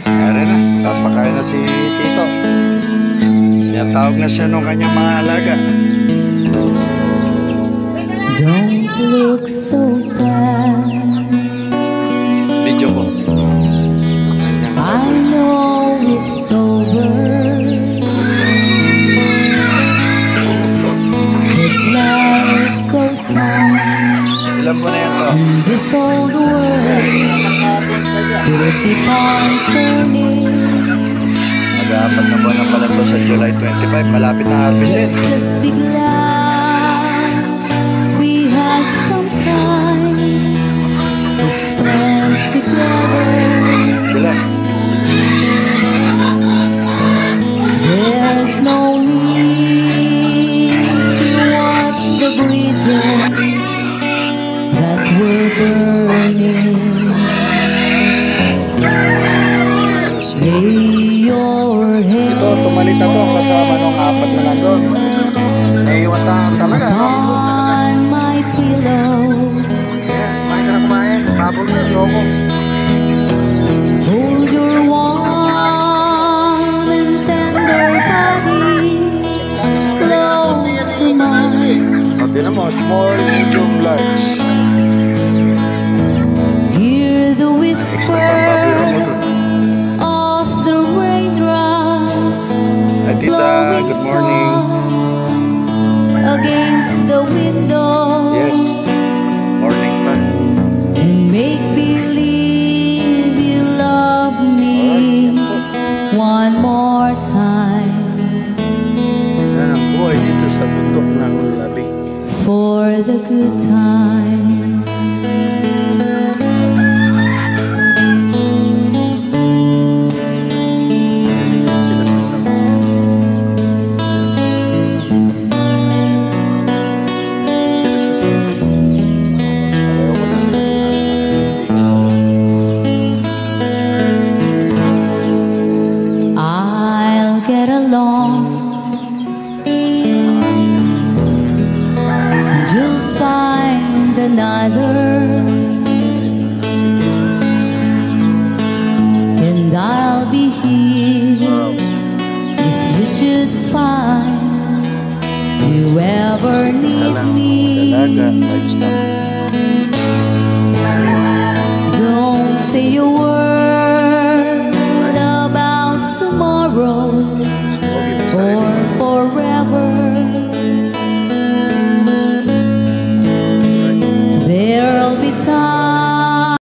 Ari na, papakain na si Tito. Tawag na siya nung kanyang mga alaga. Don't look so sad. Video ko. I know it's over. But life goes on. Ilan mo na yan to? This old world will keep on turning. Mag-aapat na buwan na pala to sa July 25. Malapit na harvestin. Let's just be glad we had some time to spend together. Sila. There's no need to watch the bridges that were burning. Lay your head Ito, tumalit na to kasama nung apat na nandun. Naiiwan talaga, no? on my pillow. Kumain ka na kumain. Habol mo yung loko. Hold your warm and tender body close to mine. O, tinan mo, small, medium, large. Hear the whisper of the raindrops Hi, Tita. flowing Good morning. soft against the window. Yes. Morning pa. And make believe you love me one more time Yan ang buhay dito sa bundok ng labi. for the good times. I'll get along and you'll find another, and I'll be here if you should find you ever need Dalaga, me. livestock.